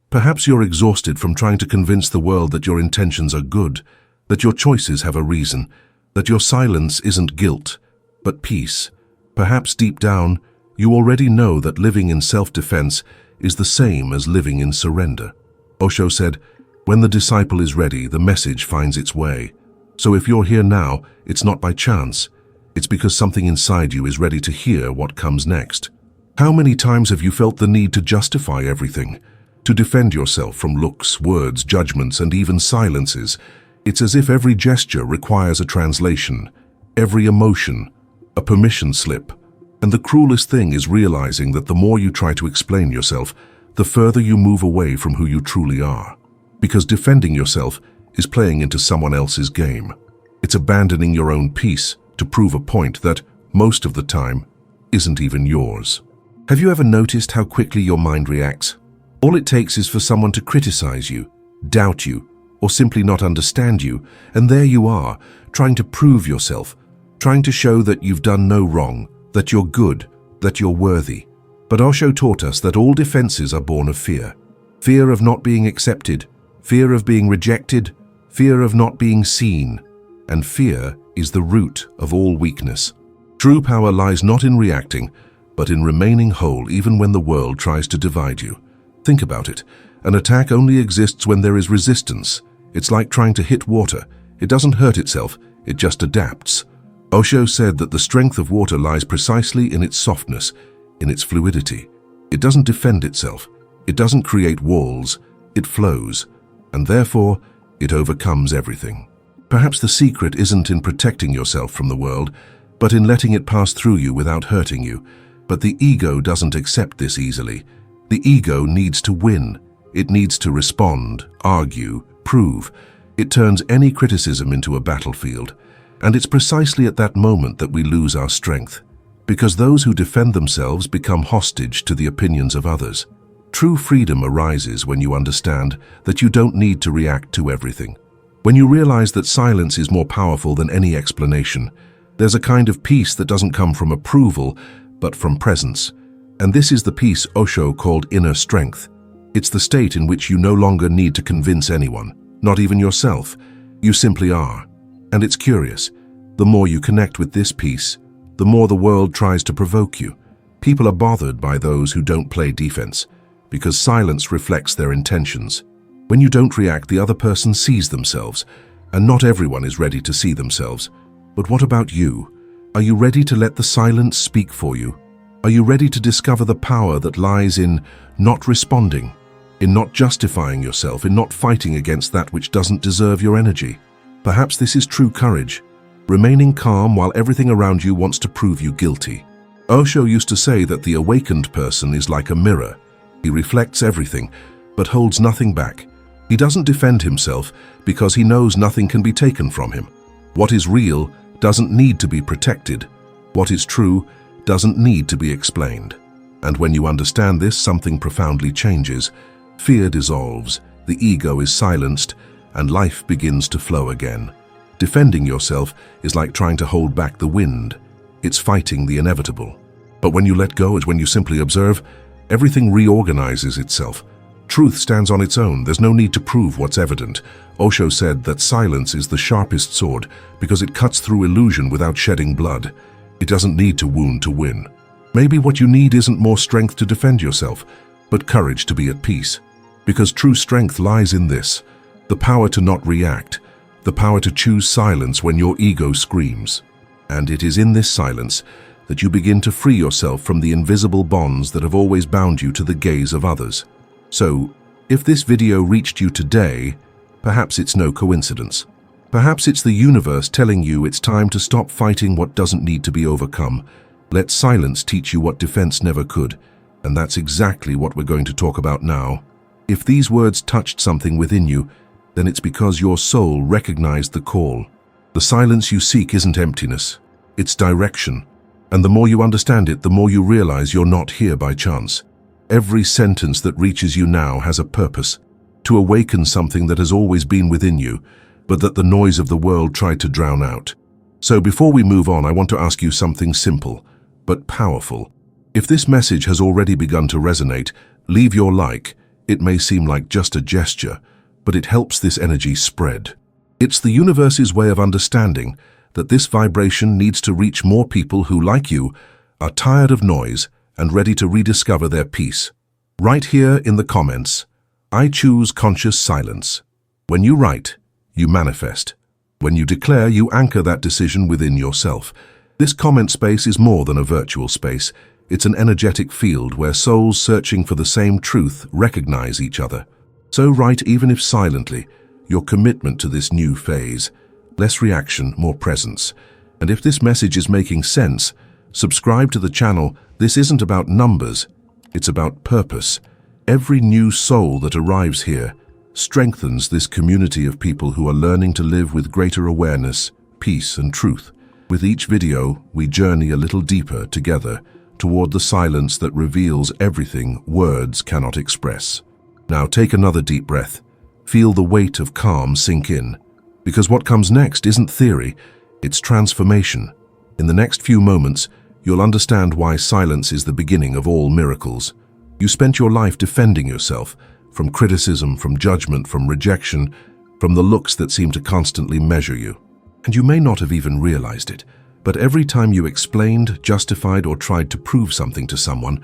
Perhaps you're exhausted from trying to convince the world that your intentions are good, that your choices have a reason, that your silence isn't guilt, but peace. Perhaps deep down, you already know that living in self-defense is the same as living in surrender. Osho said, "When the disciple is ready, the message finds its way." So if you're here now, it's not by chance. It's because something inside you is ready to hear what comes next. How many times have you felt the need to justify everything, to defend yourself from looks, words, judgments, and even silences? It's as if every gesture requires a translation, every emotion, a permission slip. And the cruelest thing is realizing that the more you try to explain yourself, the further you move away from who you truly are. Because defending yourself is playing into someone else's game. It's abandoning your own peace to prove a point that, most of the time, isn't even yours. Have you ever noticed how quickly your mind reacts? All it takes is for someone to criticize you, doubt you, or simply not understand you, and there you are, trying to prove yourself, trying to show that you've done no wrong, that you're good, that you're worthy. But Osho taught us that all defenses are born of fear. Fear of not being accepted, fear of being rejected, fear of not being seen. And fear is the root of all weakness. True power lies not in reacting, but in remaining whole even when the world tries to divide you. Think about it. An attack only exists when there is resistance. It's like trying to hit water. It doesn't hurt itself, it just adapts. Osho said that the strength of water lies precisely in its softness, in its fluidity. It doesn't defend itself. It doesn't create walls. It flows, and therefore it overcomes everything. Perhaps the secret isn't in protecting yourself from the world, but in letting it pass through you without hurting you. But the ego doesn't accept this easily. The ego needs to win. It needs to respond, argue, prove. It turns any criticism into a battlefield. And it's precisely at that moment that we lose our strength, because those who defend themselves become hostage to the opinions of others. True freedom arises when you understand that you don't need to react to everything. When you realize that silence is more powerful than any explanation, there's a kind of peace that doesn't come from approval, but from presence. And this is the peace Osho called inner strength. It's the state in which you no longer need to convince anyone, not even yourself. You simply are. And it's curious. The more you connect with this peace, the more the world tries to provoke you. People are bothered by those who don't play defense, because silence reflects their intentions. When you don't react, the other person sees themselves, and not everyone is ready to see themselves. But what about you? Are you ready to let the silence speak for you? Are you ready to discover the power that lies in not responding, in not justifying yourself, in not fighting against that which doesn't deserve your energy? Perhaps this is true courage, remaining calm while everything around you wants to prove you guilty. Osho used to say that the awakened person is like a mirror. He reflects everything, but holds nothing back. He doesn't defend himself because he knows nothing can be taken from him. What is real doesn't need to be protected. What is true doesn't need to be explained. And when you understand this, something profoundly changes. Fear dissolves, the ego is silenced, and life begins to flow again. Defending yourself is like trying to hold back the wind. It's fighting the inevitable. But when you let go, it's when you simply observe, everything reorganizes itself. Truth stands on its own. There's no need to prove what's evident. Osho said that silence is the sharpest sword because it cuts through illusion without shedding blood. It doesn't need to wound to win. Maybe what you need isn't more strength to defend yourself, but courage to be at peace. Because true strength lies in this, the power to not react, the power to choose silence when your ego screams. And it is in this silence that you begin to free yourself from the invisible bonds that have always bound you to the gaze of others. So, if this video reached you today, perhaps it's no coincidence. Perhaps it's the universe telling you it's time to stop fighting what doesn't need to be overcome. Let silence teach you what defense never could. And that's exactly what we're going to talk about now. If these words touched something within you, then it's because your soul recognized the call. The silence you seek isn't emptiness, it's direction. And the more you understand it, the more you realize you're not here by chance. Every sentence that reaches you now has a purpose, to awaken something that has always been within you, but that the noise of the world tried to drown out. So before we move on, I want to ask you something simple, but powerful. If this message has already begun to resonate, leave your like. it may seem like just a gesture, but it helps this energy spread. It's the universe's way of understanding that this vibration needs to reach more people who, like you, are tired of noise and ready to rediscover their peace. Write here in the comments, "I choose conscious silence." When you write, you manifest. When you declare, you anchor that decision within yourself. This comment space is more than a virtual space. It's an energetic field where souls searching for the same truth recognize each other. So write, even if silently, your commitment to this new phase. Less reaction, more presence. And if this message is making sense, subscribe to the channel. This isn't about numbers, it's about purpose. Every new soul that arrives here strengthens this community of people who are learning to live with greater awareness, peace, and truth. With each video, we journey a little deeper together toward the silence that reveals everything words cannot express. Now take another deep breath. Feel the weight of calm sink in. Because what comes next isn't theory, it's transformation. In the next few moments, you'll understand why silence is the beginning of all miracles. You spent your life defending yourself from criticism, from judgment, from rejection, from the looks that seem to constantly measure you. And you may not have even realized it, but every time you explained, justified, or tried to prove something to someone,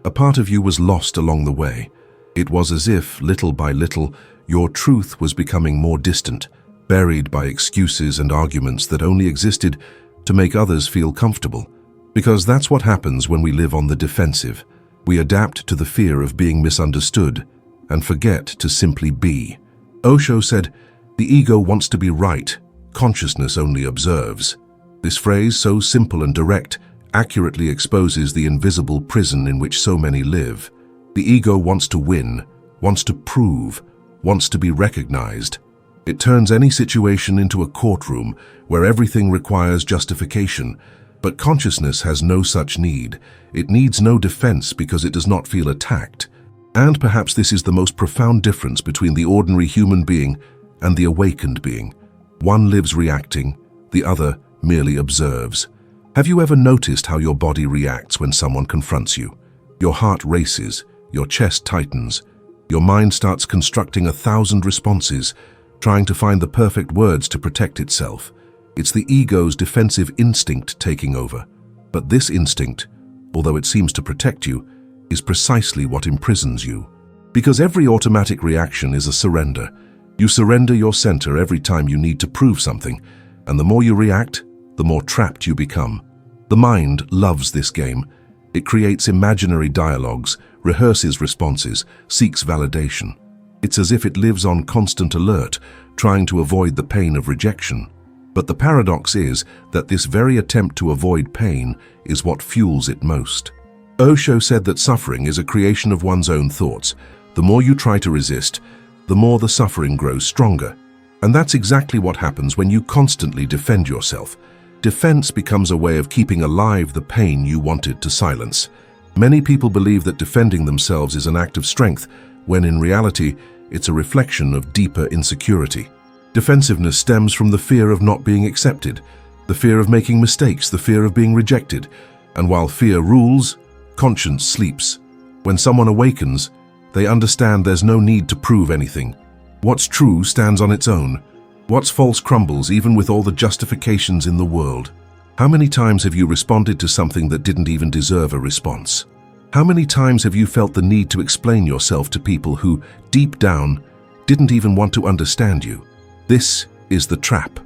a part of you was lost along the way. It was as if, little by little, your truth was becoming more distant, buried by excuses and arguments that only existed to make others feel comfortable. Because that's what happens when we live on the defensive. We adapt to the fear of being misunderstood and forget to simply be. Osho said, "The ego wants to be right, consciousness only observes." This phrase, so simple and direct, accurately exposes the invisible prison in which so many live. The ego wants to win, wants to prove, wants to be recognized. It turns any situation into a courtroom where everything requires justification. But consciousness has no such need. It needs no defense because it does not feel attacked. And perhaps this is the most profound difference between the ordinary human being and the awakened being. One lives reacting, the other merely observes. Have you ever noticed how your body reacts when someone confronts you? Your heart races, your chest tightens, your mind starts constructing 1,000 responses, trying to find the perfect words to protect itself. It's the ego's defensive instinct taking over. But this instinct, although it seems to protect you, is precisely what imprisons you. Because every automatic reaction is a surrender. You surrender your center every time you need to prove something, and the more you react, the more trapped you become. The mind loves this game. It creates imaginary dialogues, rehearses responses, seeks validation. It's as if it lives on constant alert, trying to avoid the pain of rejection. But the paradox is that this very attempt to avoid pain is what fuels it most. Osho said that suffering is a creation of one's own thoughts. The more you try to resist, the more the suffering grows stronger. And that's exactly what happens when you constantly defend yourself. Defense becomes a way of keeping alive the pain you wanted to silence. Many people believe that defending themselves is an act of strength, when in reality, it's a reflection of deeper insecurity. Defensiveness stems from the fear of not being accepted, the fear of making mistakes, the fear of being rejected. And while fear rules, conscience sleeps. When someone awakens, they understand there's no need to prove anything. What's true stands on its own. What's false crumbles even with all the justifications in the world. How many times have you responded to something that didn't even deserve a response? How many times have you felt the need to explain yourself to people who, deep down, didn't even want to understand you? This is the trap.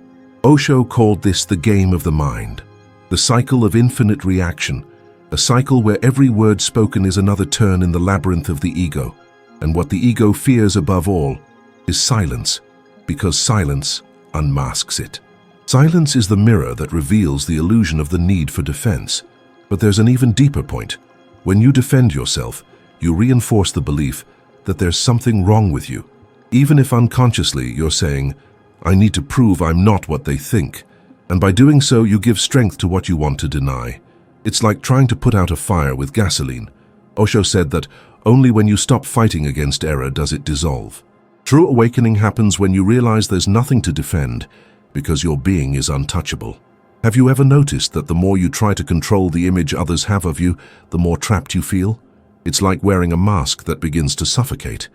Osho called this the game of the mind, the cycle of infinite reaction, a cycle where every word spoken is another turn in the labyrinth of the ego. And what the ego fears above all is silence, because silence unmasks it. Silence is the mirror that reveals the illusion of the need for defense. But there's an even deeper point. When you defend yourself, you reinforce the belief that there's something wrong with you. Even if unconsciously you're saying, "I need to prove I'm not what they think." And by doing so, you give strength to what you want to deny. It's like trying to put out a fire with gasoline. Osho said that only when you stop fighting against error does it dissolve. True awakening happens when you realize there's nothing to defend, because your being is untouchable. Have you ever noticed that the more you try to control the image others have of you, the more trapped you feel? It's like wearing a mask that begins to suffocate.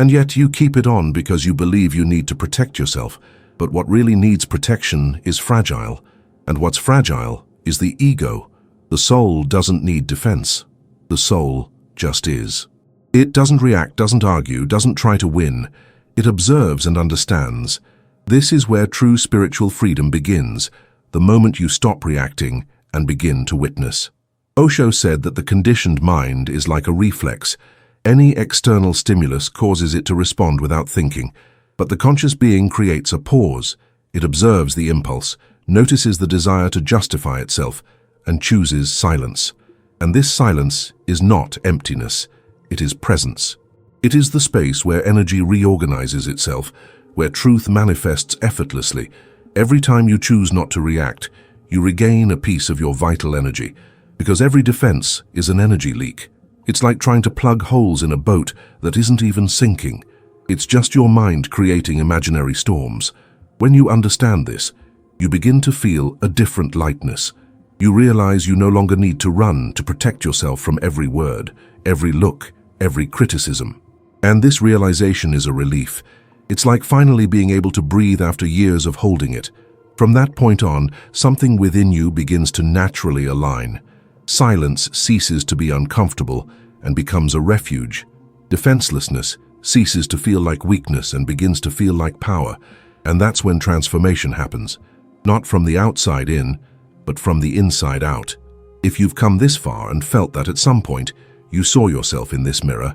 And yet you keep it on because you believe you need to protect yourself. But what really needs protection is fragile. And what's fragile is the ego. The soul doesn't need defense. The soul just is. It doesn't react, doesn't argue, doesn't try to win. It observes and understands. This is where true spiritual freedom begins, the moment you stop reacting and begin to witness. Osho said that the conditioned mind is like a reflex. Any external stimulus causes it to respond without thinking, but the conscious being creates a pause. It observes the impulse, notices the desire to justify itself, and chooses silence. And this silence is not emptiness, it is presence. It is the space where energy reorganizes itself, where truth manifests effortlessly. Every time you choose not to react, you regain a piece of your vital energy, because every defense is an energy leak. It's like trying to plug holes in a boat that isn't even sinking. It's just your mind creating imaginary storms. When you understand this, you begin to feel a different lightness. You realize you no longer need to run to protect yourself from every word, every look, every criticism. And this realization is a relief. It's like finally being able to breathe after years of holding it. From that point on, something within you begins to naturally align. Silence ceases to be uncomfortable and becomes a refuge. Defenselessness ceases to feel like weakness and begins to feel like power. And that's when transformation happens. Not from the outside in, but from the inside out. If you've come this far and felt that at some point you saw yourself in this mirror,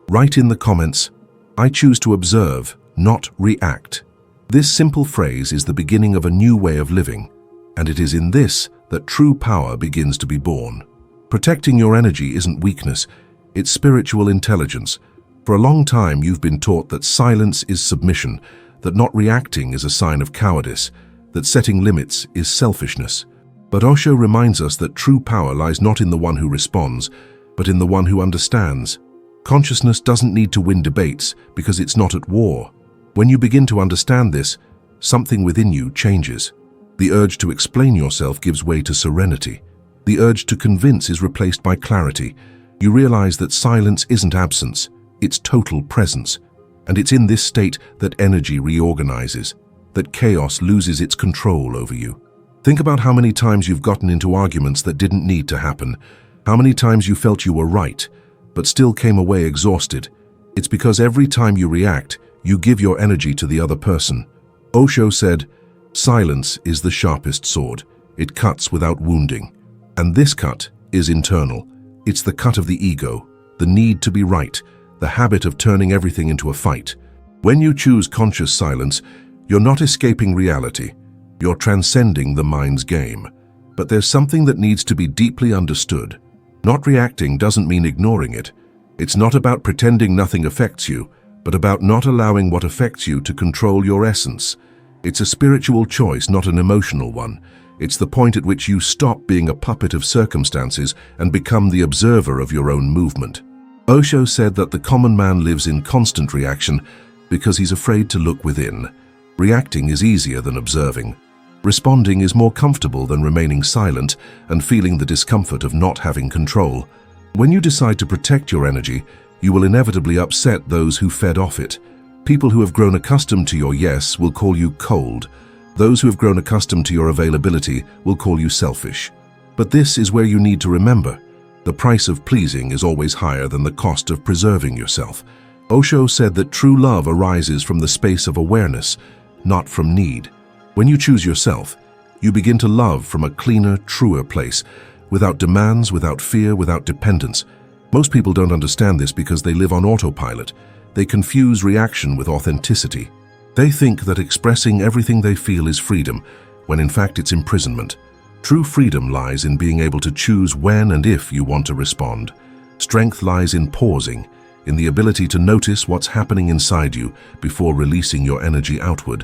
write in the comments, "I choose to observe, not react." This simple phrase is the beginning of a new way of living, and it is in this that true power begins to be born. Protecting your energy isn't weakness, it's spiritual intelligence. For a long time you've been taught that silence is submission, that not reacting is a sign of cowardice, that setting limits is selfishness. But Osho reminds us that true power lies not in the one who responds, but in the one who understands. Consciousness doesn't need to win debates because it's not at war. When you begin to understand this, something within you changes. The urge to explain yourself gives way to serenity. The urge to convince is replaced by clarity. You realize that silence isn't absence, it's total presence. And it's in this state that energy reorganizes, that chaos loses its control over you. Think about how many times you've gotten into arguments that didn't need to happen, how many times you felt you were right, but still came away exhausted. It's because every time you react, you give your energy to the other person. Osho said, "Silence is the sharpest sword. It cuts without wounding." And this cut is internal. It's the cut of the ego, the need to be right, the habit of turning everything into a fight. When you choose conscious silence, you're not escaping reality. You're transcending the mind's game. But there's something that needs to be deeply understood. Not reacting doesn't mean ignoring it. It's not about pretending nothing affects you, but about not allowing what affects you to control your essence. It's a spiritual choice, not an emotional one. It's the point at which you stop being a puppet of circumstances and become the observer of your own movement. Osho said that the common man lives in constant reaction because he's afraid to look within. Reacting is easier than observing. Responding is more comfortable than remaining silent and feeling the discomfort of not having control. When you decide to protect your energy, you will inevitably upset those who fed off it. People who have grown accustomed to your yes will call you cold. Those who have grown accustomed to your availability will call you selfish. But this is where you need to remember, the price of pleasing is always higher than the cost of preserving yourself. Osho said that true love arises from the space of awareness, not from need. When you choose yourself, you begin to love from a cleaner, truer place, without demands, without fear, without dependence. Most people don't understand this because they live on autopilot. They confuse reaction with authenticity. They think that expressing everything they feel is freedom, when in fact it's imprisonment. True freedom lies in being able to choose when and if you want to respond. Strength lies in pausing, in the ability to notice what's happening inside you before releasing your energy outward.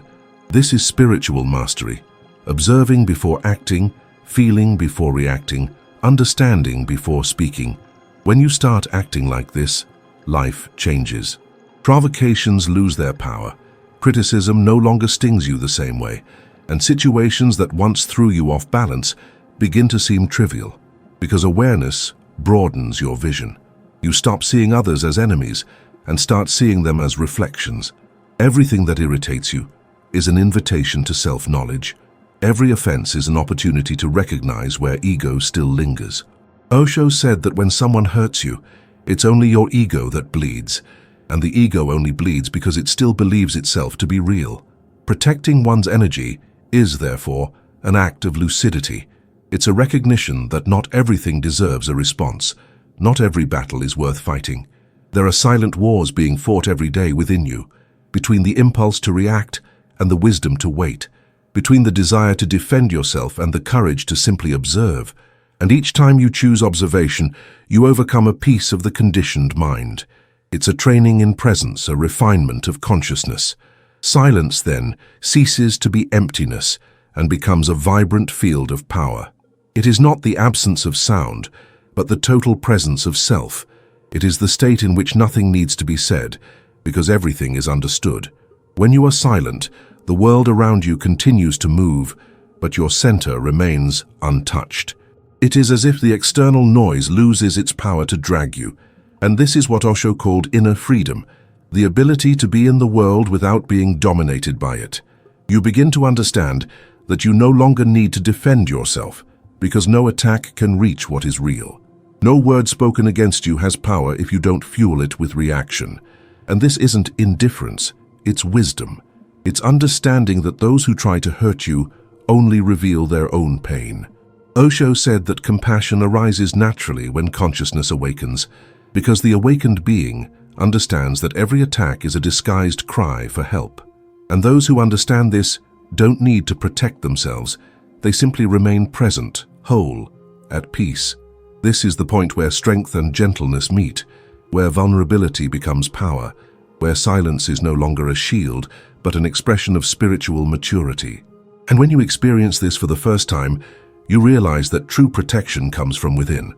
This is spiritual mastery, observing before acting, feeling before reacting, understanding before speaking. When you start acting like this, life changes. Provocations lose their power. Criticism no longer stings you the same way, and situations that once threw you off balance begin to seem trivial, because awareness broadens your vision. You stop seeing others as enemies and start seeing them as reflections. Everything that irritates you is an invitation to self-knowledge. Every offense is an opportunity to recognize where ego still lingers. Osho said that when someone hurts you, it's only your ego that bleeds, and the ego only bleeds because it still believes itself to be real. Protecting one's energy is, therefore, an act of lucidity. It's a recognition that not everything deserves a response. Not every battle is worth fighting. There are silent wars being fought every day within you, between the impulse to react and the wisdom to wait, between the desire to defend yourself and the courage to simply observe. And each time you choose observation, you overcome a piece of the conditioned mind. It's a training in presence, a refinement of consciousness. Silence, then, ceases to be emptiness and becomes a vibrant field of power. It is not the absence of sound, but the total presence of self. It is the state in which nothing needs to be said, because everything is understood. When you are silent, the world around you continues to move, but your center remains untouched. It is as if the external noise loses its power to drag you, and this is what Osho called inner freedom, the ability to be in the world without being dominated by it. You begin to understand that you no longer need to defend yourself, because no attack can reach what is real. No word spoken against you has power if you don't fuel it with reaction. And this isn't indifference, it's wisdom. It's understanding that those who try to hurt you only reveal their own pain. Osho said that compassion arises naturally when consciousness awakens, because the awakened being understands that every attack is a disguised cry for help. And those who understand this don't need to protect themselves. They simply remain present, whole, at peace. This is the point where strength and gentleness meet, where vulnerability becomes power, where silence is no longer a shield, but an expression of spiritual maturity. And when you experience this for the first time, you realize that true protection comes from within.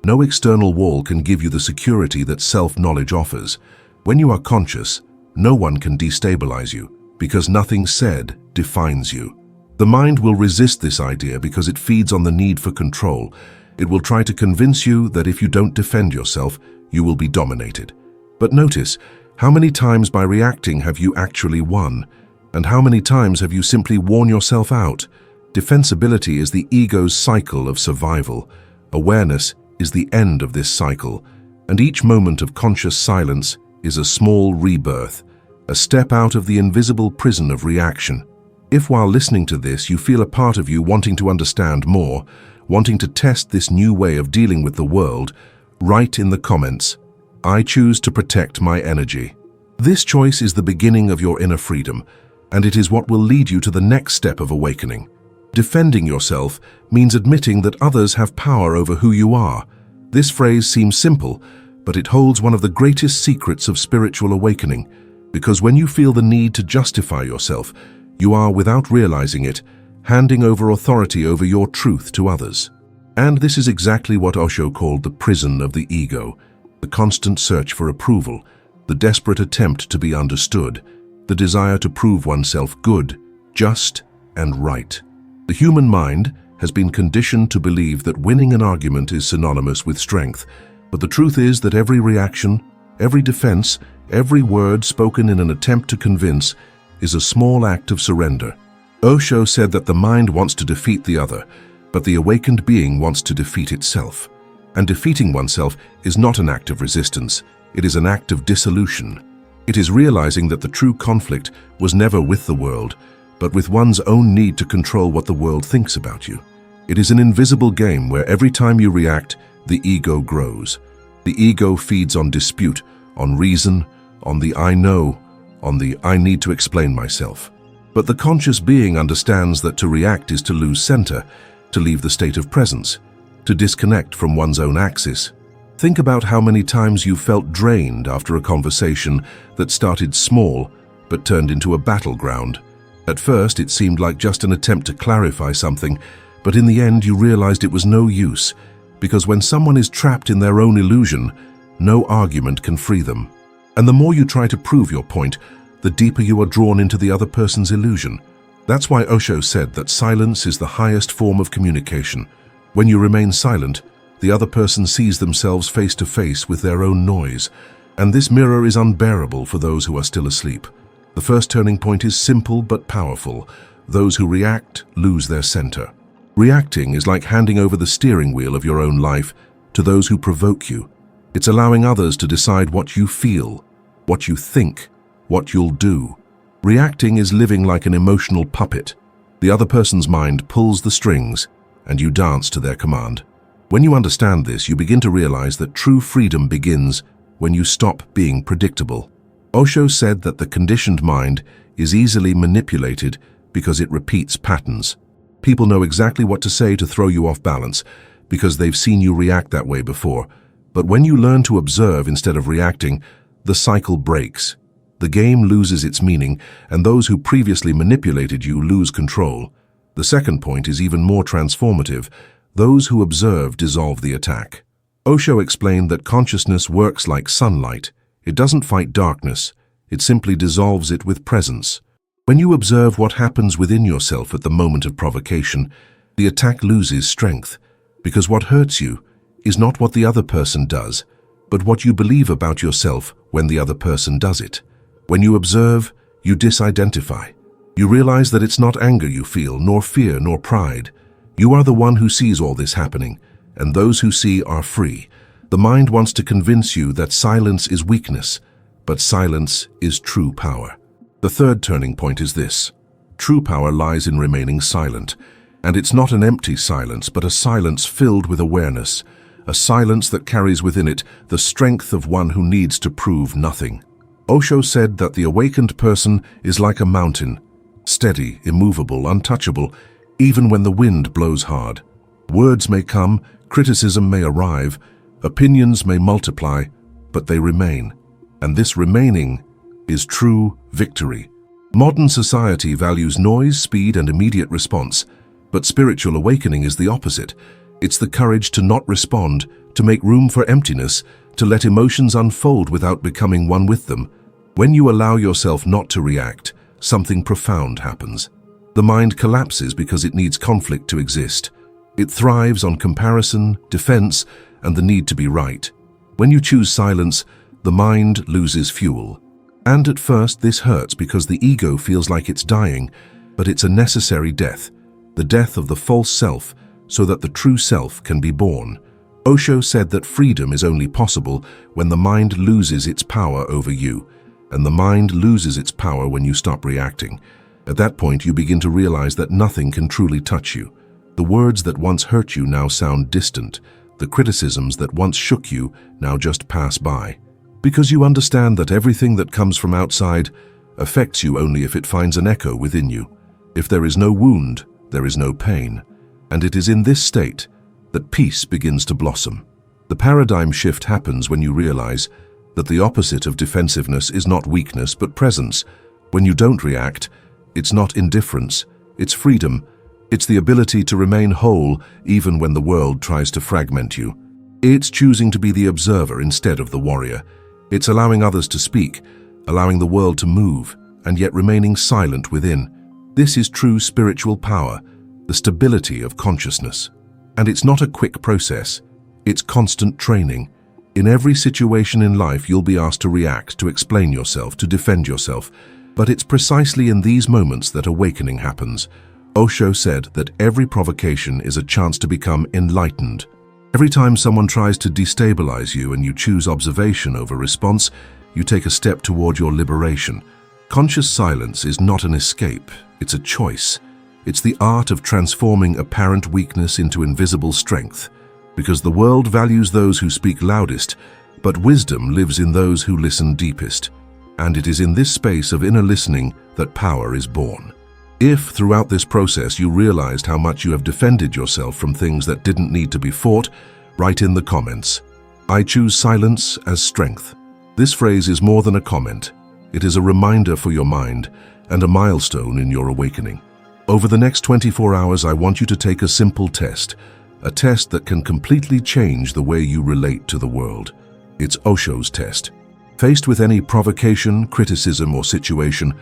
No external wall can give you the security that self-knowledge offers. When you are conscious, no one can destabilize you, because nothing said defines you. The mind will resist this idea because it feeds on the need for control. It will try to convince you that if you don't defend yourself, you will be dominated. But notice, how many times by reacting have you actually won? And how many times have you simply worn yourself out? Defensibility is the ego's cycle of survival. Awareness is the end of this cycle, and each moment of conscious silence is a small rebirth, a step out of the invisible prison of reaction. If while listening to this you feel a part of you wanting to understand more, wanting to test this new way of dealing with the world, write in the comments, "I choose to protect my energy." This choice is the beginning of your inner freedom, and it is what will lead you to the next step of awakening. Defending yourself means admitting that others have power over who you are. This phrase seems simple, but it holds one of the greatest secrets of spiritual awakening, because when you feel the need to justify yourself, you are, without realizing it, handing over authority over your truth to others. And this is exactly what Osho called the prison of the ego, the constant search for approval, the desperate attempt to be understood, the desire to prove oneself good, just, and right. The human mind has been conditioned to believe that winning an argument is synonymous with strength, but the truth is that every reaction, every defense, every word spoken in an attempt to convince is a small act of surrender. Osho said that the mind wants to defeat the other, but the awakened being wants to defeat itself. And defeating oneself is not an act of resistance, it is an act of dissolution. It is realizing that the true conflict was never with the world, but with one's own need to control what the world thinks about you. It is an invisible game where every time you react, the ego grows. The ego feeds on dispute, on reason, on the I know, on the I need to explain myself. But the conscious being understands that to react is to lose center, to leave the state of presence, to disconnect from one's own axis. Think about how many times you felt drained after a conversation that started small but turned into a battleground. At first, it seemed like just an attempt to clarify something, but in the end you realized it was no use, because when someone is trapped in their own illusion, no argument can free them. And the more you try to prove your point, the deeper you are drawn into the other person's illusion. That's why Osho said that silence is the highest form of communication. When you remain silent, the other person sees themselves face to face with their own noise, And this mirror is unbearable for those who are still asleep. The first turning point is simple but powerful. Those who react lose their center. Reacting is like handing over the steering wheel of your own life to those who provoke you. It's allowing others to decide what you feel, what you think, what you'll do. Reacting is living like an emotional puppet. The other person's mind pulls the strings, and you dance to their command. When you understand this, you begin to realize that true freedom begins when you stop being predictable. Osho said that the conditioned mind is easily manipulated because it repeats patterns. People know exactly what to say to throw you off balance because they've seen you react that way before. But when you learn to observe instead of reacting, the cycle breaks. The game loses its meaning, and those who previously manipulated you lose control. The second point is even more transformative. Those who observe dissolve the attack. Osho explained that consciousness works like sunlight. It doesn't fight darkness. It simply dissolves it with presence. When you observe what happens within yourself at the moment of provocation, the attack loses strength, because what hurts you is not what the other person does, but what you believe about yourself when the other person does it. When you observe, you disidentify. You realize that it's not anger you feel, nor fear, nor pride. You are the one who sees all this happening, and those who see are free. The mind wants to convince you that silence is weakness, but silence is true power. The third turning point is this. True power lies in remaining silent, and it's not an empty silence, but a silence filled with awareness, a silence that carries within it the strength of one who needs to prove nothing. Osho said that the awakened person is like a mountain, steady, immovable, untouchable, even when the wind blows hard. Words may come, criticism may arrive, opinions may multiply, but they remain. And this remaining is true victory. Modern society values noise, speed, and immediate response, but spiritual awakening is the opposite. It's the courage to not respond, to make room for emptiness, to let emotions unfold without becoming one with them. When you allow yourself not to react, something profound happens. The mind collapses because it needs conflict to exist. It thrives on comparison, defense, and the need to be right. When you choose silence, the mind loses fuel. And at first this hurts because the ego feels like it's dying, but it's a necessary death, the death of the false self, so that the true self can be born. Osho said that freedom is only possible when the mind loses its power over you, and the mind loses its power when you stop reacting. At that point, you begin to realize that nothing can truly touch you. The words that once hurt you now sound distant. The criticisms that once shook you now just pass by. Because you understand that everything that comes from outside affects you only if it finds an echo within you. If there is no wound, there is no pain. And it is in this state that peace begins to blossom. The paradigm shift happens when you realize that the opposite of defensiveness is not weakness but presence. When you don't react, it's not indifference, it's freedom. It's the ability to remain whole even when the world tries to fragment you. It's choosing to be the observer instead of the warrior. It's allowing others to speak, allowing the world to move, and yet remaining silent within. This is true spiritual power, the stability of consciousness. And it's not a quick process. It's constant training. In every situation in life, you'll be asked to react, to explain yourself, to defend yourself. But it's precisely in these moments that awakening happens. Osho said that every provocation is a chance to become enlightened. Every time someone tries to destabilize you and you choose observation over response, you take a step toward your liberation. Conscious silence is not an escape, it's a choice. It's the art of transforming apparent weakness into invisible strength. Because the world values those who speak loudest, but wisdom lives in those who listen deepest. And it is in this space of inner listening that power is born. If, throughout this process, you realized how much you have defended yourself from things that didn't need to be fought, write in the comments, "I choose silence as strength." This phrase is more than a comment. It is a reminder for your mind and a milestone in your awakening. Over the next 24 hours, I want you to take a simple test, a test that can completely change the way you relate to the world. It's Osho's test. Faced with any provocation, criticism, or situation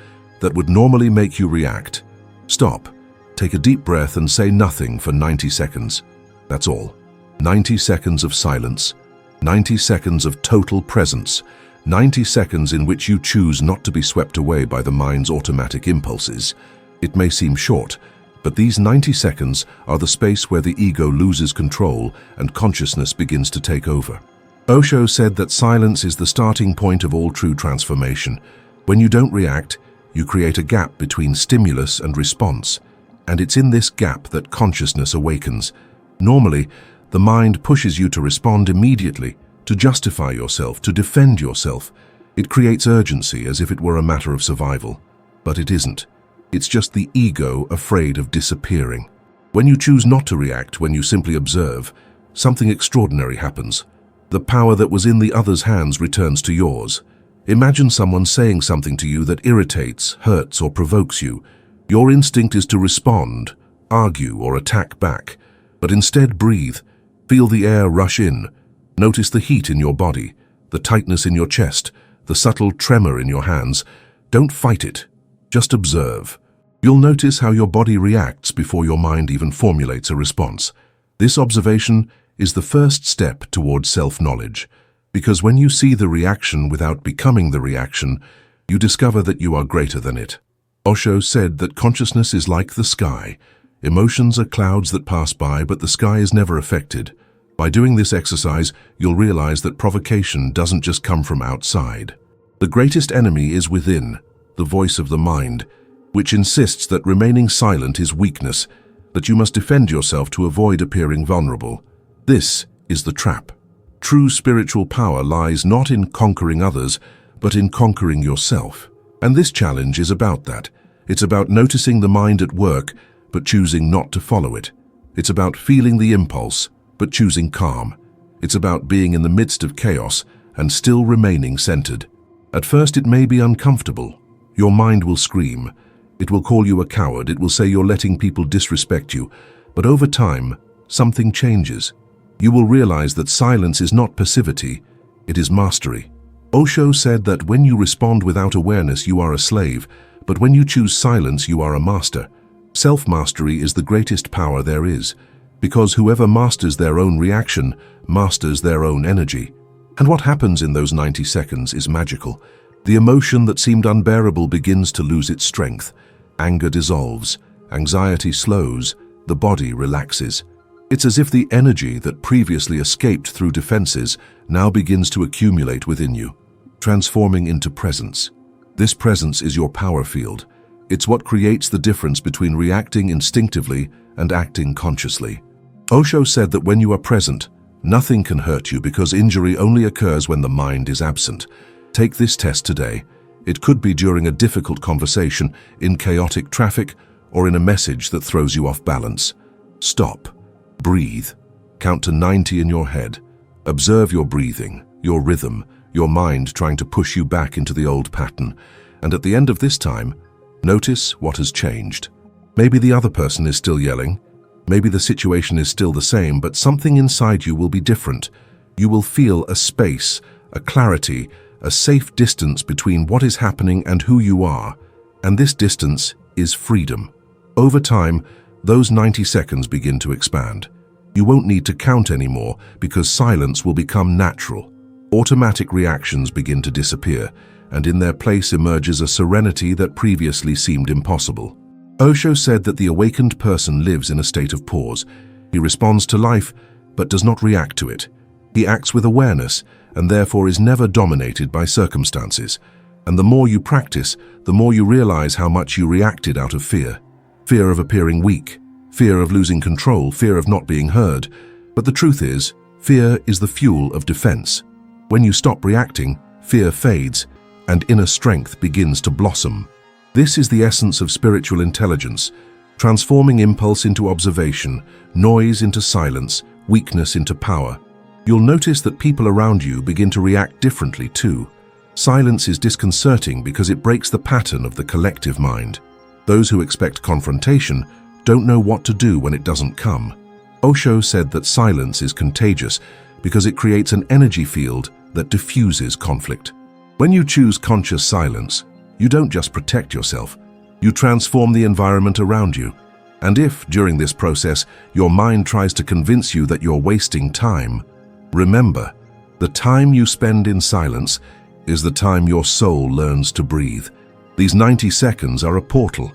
that would normally make you react, stop, take a deep breath and say nothing for 90 seconds. That's all. 90 seconds of silence, 90 seconds of total presence, 90 seconds in which you choose not to be swept away by the mind's automatic impulses. It may seem short, but these 90 seconds are the space where the ego loses control and consciousness begins to take over. Osho said that silence is the starting point of all true transformation. When you don't react, you create a gap between stimulus and response, and it's in this gap that consciousness awakens. Normally, the mind pushes you to respond immediately, to justify yourself, to defend yourself. It creates urgency as if it were a matter of survival. But it isn't. It's just the ego afraid of disappearing. When you choose not to react, when you simply observe, something extraordinary happens. The power that was in the other's hands returns to yours. Imagine someone saying something to you that irritates, hurts, or provokes you. Your instinct is to respond, argue, or attack back. But instead breathe. Feel the air rush in. Notice the heat in your body, the tightness in your chest, the subtle tremor in your hands. Don't fight it. Just observe. You'll notice how your body reacts before your mind even formulates a response. This observation is the first step towards self-knowledge, because when you see the reaction without becoming the reaction, you discover that you are greater than it. Osho said that consciousness is like the sky. Emotions are clouds that pass by, but the sky is never affected. By doing this exercise, you'll realize that provocation doesn't just come from outside. The greatest enemy is within, the voice of the mind, which insists that remaining silent is weakness, that you must defend yourself to avoid appearing vulnerable. This is the trap. True spiritual power lies not in conquering others, but in conquering yourself. And this challenge is about that. It's about noticing the mind at work, but choosing not to follow it. It's about feeling the impulse, but choosing calm. It's about being in the midst of chaos and still remaining centered. At first it may be uncomfortable. Your mind will scream. It will call you a coward. It will say you're letting people disrespect you. But over time, something changes. You will realize that silence is not passivity, it is mastery. Osho said that when you respond without awareness, you are a slave, but when you choose silence, you are a master. Self-mastery is the greatest power there is, because whoever masters their own reaction masters their own energy. And what happens in those 90 seconds is magical. The emotion that seemed unbearable begins to lose its strength. Anger dissolves, anxiety slows, the body relaxes. It's as if the energy that previously escaped through defenses now begins to accumulate within you, transforming into presence. This presence is your power field. It's what creates the difference between reacting instinctively and acting consciously. Osho said that when you are present, nothing can hurt you because injury only occurs when the mind is absent. Take this test today. It could be during a difficult conversation, in chaotic traffic, or in a message that throws you off balance. Stop. Breathe. Count to 90 in your head. Observe your breathing, your rhythm, your mind trying to push you back into the old pattern. And at the end of this time, notice what has changed. Maybe the other person is still yelling. Maybe the situation is still the same, but something inside you will be different. You will feel a space, a clarity, a safe distance between what is happening and who you are. And this distance is freedom. Over time, those 90 seconds begin to expand. You won't need to count anymore because silence will become natural. Automatic reactions begin to disappear, and in their place emerges a serenity that previously seemed impossible. Osho said that the awakened person lives in a state of pause. He responds to life, but does not react to it. He acts with awareness, and therefore is never dominated by circumstances. And the more you practice, the more you realize how much you reacted out of fear. Fear of appearing weak, fear of losing control, fear of not being heard. But the truth is, fear is the fuel of defense. When you stop reacting, fear fades, and inner strength begins to blossom. This is the essence of spiritual intelligence, transforming impulse into observation, noise into silence, weakness into power. You'll notice that people around you begin to react differently too. Silence is disconcerting because it breaks the pattern of the collective mind. Those who expect confrontation don't know what to do when it doesn't come. Osho said that silence is contagious because it creates an energy field that diffuses conflict. When you choose conscious silence, you don't just protect yourself, you transform the environment around you. And if, during this process, your mind tries to convince you that you're wasting time, remember, the time you spend in silence is the time your soul learns to breathe. These 90 seconds are a portal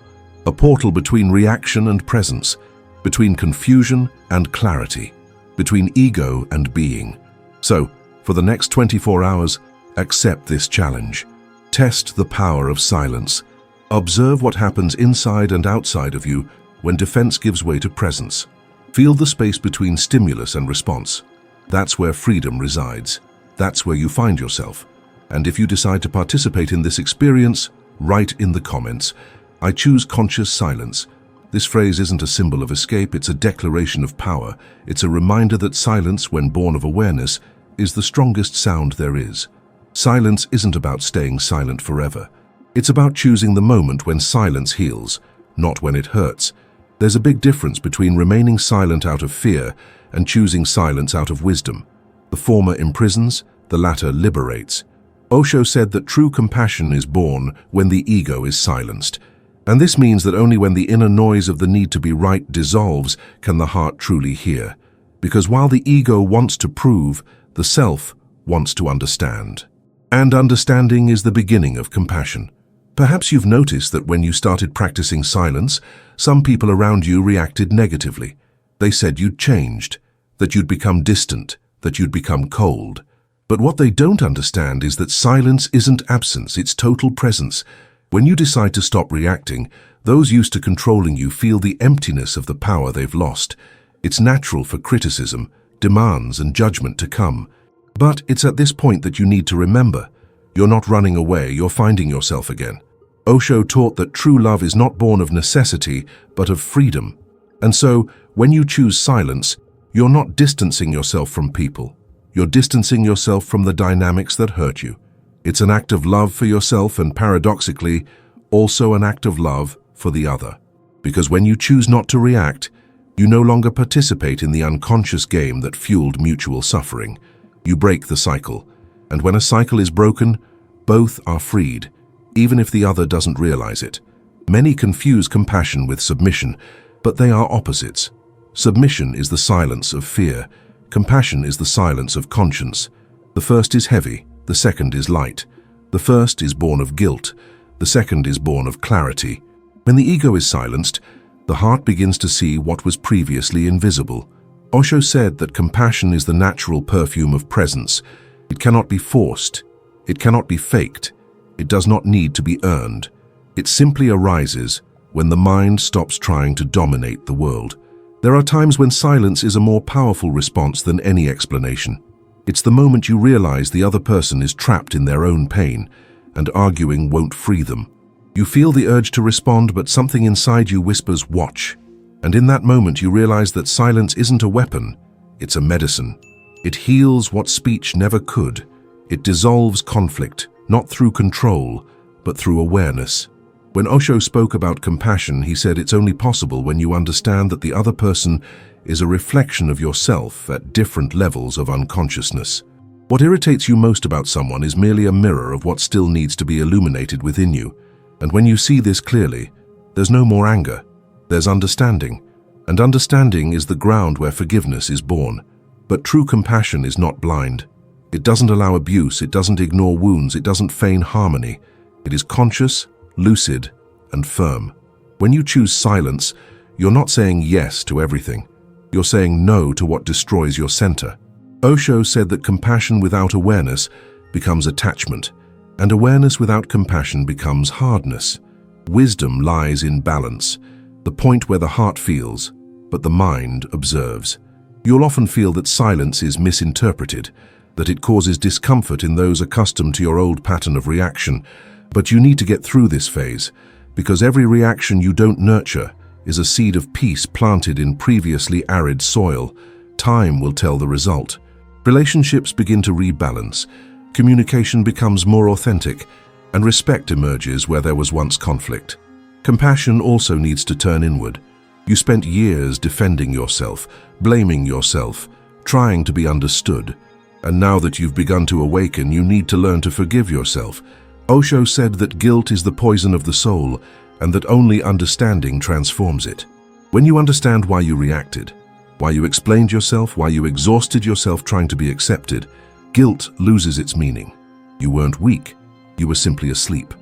between reaction and presence, between confusion and clarity, between ego and being. So, for the next 24 hours, accept this challenge. Test the power of silence. Observe what happens inside and outside of you when defense gives way to presence. Feel the space between stimulus and response. That's where freedom resides. That's where you find yourself. And if you decide to participate in this experience, write in the comments, "I choose conscious silence." This phrase isn't a symbol of escape, it's a declaration of power. It's a reminder that silence, when born of awareness, is the strongest sound there is. Silence isn't about staying silent forever. It's about choosing the moment when silence heals, not when it hurts. There's a big difference between remaining silent out of fear and choosing silence out of wisdom. The former imprisons, the latter liberates. Osho said that true compassion is born when the ego is silenced. And this means that only when the inner noise of the need to be right dissolves can the heart truly hear. Because while the ego wants to prove, the self wants to understand. And understanding is the beginning of compassion. Perhaps you've noticed that when you started practicing silence, some people around you reacted negatively. They said you'd changed, that you'd become distant, that you'd become cold. But what they don't understand is that silence isn't absence, it's total presence. When you decide to stop reacting, those used to controlling you feel the emptiness of the power they've lost. It's natural for criticism, demands, and judgment to come. But it's at this point that you need to remember, you're not running away, you're finding yourself again. Osho taught that true love is not born of necessity, but of freedom. And so, when you choose silence, you're not distancing yourself from people. You're distancing yourself from the dynamics that hurt you. It's an act of love for yourself and, paradoxically, also an act of love for the other. Because when you choose not to react, you no longer participate in the unconscious game that fueled mutual suffering. You break the cycle. And when a cycle is broken, both are freed, even if the other doesn't realize it. Many confuse compassion with submission, but they are opposites. Submission is the silence of fear. Compassion is the silence of conscience. The first is heavy, the second is light. The first is born of guilt, the second is born of clarity. When the ego is silenced, the heart begins to see what was previously invisible. Osho said that compassion is the natural perfume of presence. It cannot be forced. It cannot be faked. It does not need to be earned. It simply arises when the mind stops trying to dominate the world. There are times when silence is a more powerful response than any explanation. It's the moment you realize the other person is trapped in their own pain, and arguing won't free them. You feel the urge to respond, but something inside you whispers, "Watch." And in that moment you realize that silence isn't a weapon, it's a medicine. It heals what speech never could. It dissolves conflict, not through control, but through awareness. When Osho spoke about compassion, he said it's only possible when you understand that the other person is a reflection of yourself at different levels of unconsciousness. What irritates you most about someone is merely a mirror of what still needs to be illuminated within you. And when you see this clearly, there's no more anger, there's understanding. And understanding is the ground where forgiveness is born. But true compassion is not blind. It doesn't allow abuse, it doesn't ignore wounds, it doesn't feign harmony. It is conscious, lucid, and firm. When you choose silence, you're not saying yes to everything. You're saying no to what destroys your center. Osho said that compassion without awareness becomes attachment, and awareness without compassion becomes hardness. Wisdom lies in balance, the point where the heart feels, but the mind observes. You'll often feel that silence is misinterpreted, that it causes discomfort in those accustomed to your old pattern of reaction. But you need to get through this phase, because every reaction you don't nurture is a seed of peace planted in previously arid soil. Time will tell the result. Relationships begin to rebalance, communication becomes more authentic, and respect emerges where there was once conflict. Compassion also needs to turn inward. You spent years defending yourself, blaming yourself, trying to be understood. And now that you've begun to awaken, you need to learn to forgive yourself. Osho said that guilt is the poison of the soul, and that only understanding transforms it. When you understand why you reacted, why you explained yourself, why you exhausted yourself trying to be accepted, guilt loses its meaning. You weren't weak. You were simply asleep.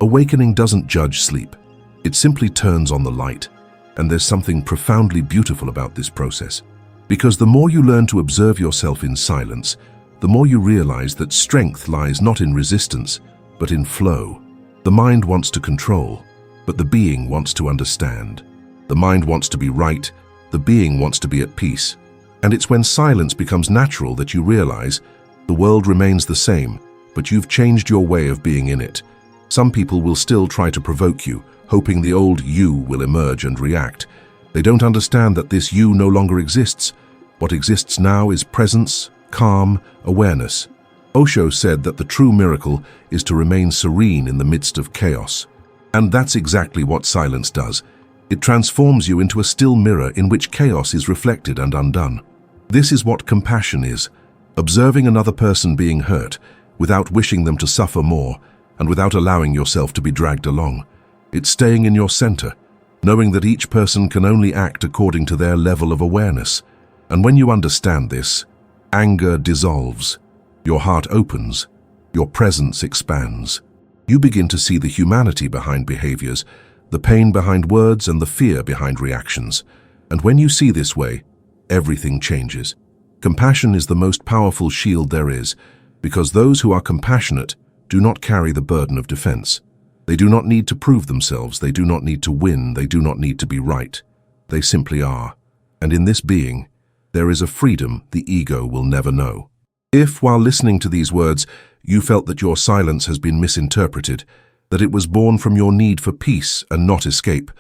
Awakening doesn't judge sleep. It simply turns on the light. And there's something profoundly beautiful about this process. Because the more you learn to observe yourself in silence, the more you realize that strength lies not in resistance, but in flow. The mind wants to control, but the being wants to understand. The mind wants to be right, the being wants to be at peace. And it's when silence becomes natural that you realize the world remains the same, but you've changed your way of being in it. Some people will still try to provoke you, hoping the old you will emerge and react. They don't understand that this you no longer exists. What exists now is presence, calm, awareness. Osho said that the true miracle is to remain serene in the midst of chaos. And that's exactly what silence does. It transforms you into a still mirror in which chaos is reflected and undone. This is what compassion is: observing another person being hurt, without wishing them to suffer more, and without allowing yourself to be dragged along. It's staying in your center, knowing that each person can only act according to their level of awareness. And when you understand this, anger dissolves, your heart opens, your presence expands. You begin to see the humanity behind behaviors, the pain behind words, and the fear behind reactions. And when you see this way, everything changes. Compassion is the most powerful shield there is, because those who are compassionate do not carry the burden of defense. They do not need to prove themselves, they do not need to win, they do not need to be right. They simply are. And in this being, there is a freedom the ego will never know. If, while listening to these words, you felt that your silence has been misinterpreted, that it was born from your need for peace and not escape,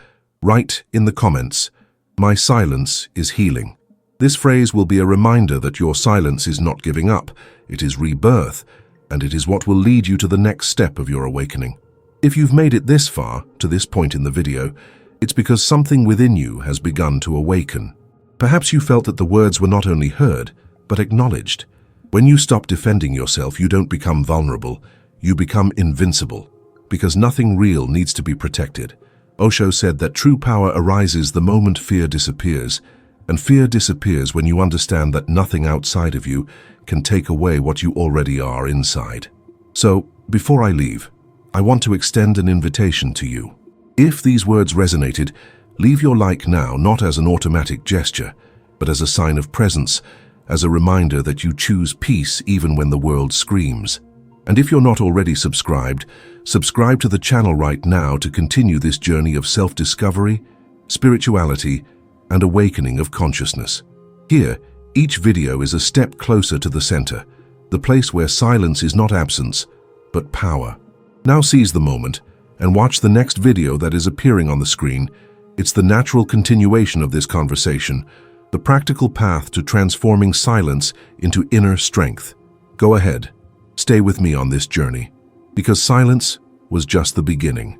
write in the comments, "My silence is healing." This phrase will be a reminder that your silence is not giving up, it is rebirth, and it is what will lead you to the next step of your awakening. If you've made it this far, to this point in the video, it's because something within you has begun to awaken. Perhaps you felt that the words were not only heard, but acknowledged. When you stop defending yourself, you don't become vulnerable, you become invincible, because nothing real needs to be protected. Osho said that true power arises the moment fear disappears, and fear disappears when you understand that nothing outside of you can take away what you already are inside. So, before I leave, I want to extend an invitation to you. If these words resonated, leave your like now, not as an automatic gesture, but as a sign of presence, as a reminder that you choose peace even when the world screams. And if you're not already subscribed, subscribe to the channel right now to continue this journey of self-discovery, spirituality, and awakening of consciousness. Here, each video is a step closer to the center, the place where silence is not absence, but power. Now seize the moment and watch the next video that is appearing on the screen. It's the natural continuation of this conversation, the practical path to transforming silence into inner strength. Go ahead, stay with me on this journey, because silence was just the beginning.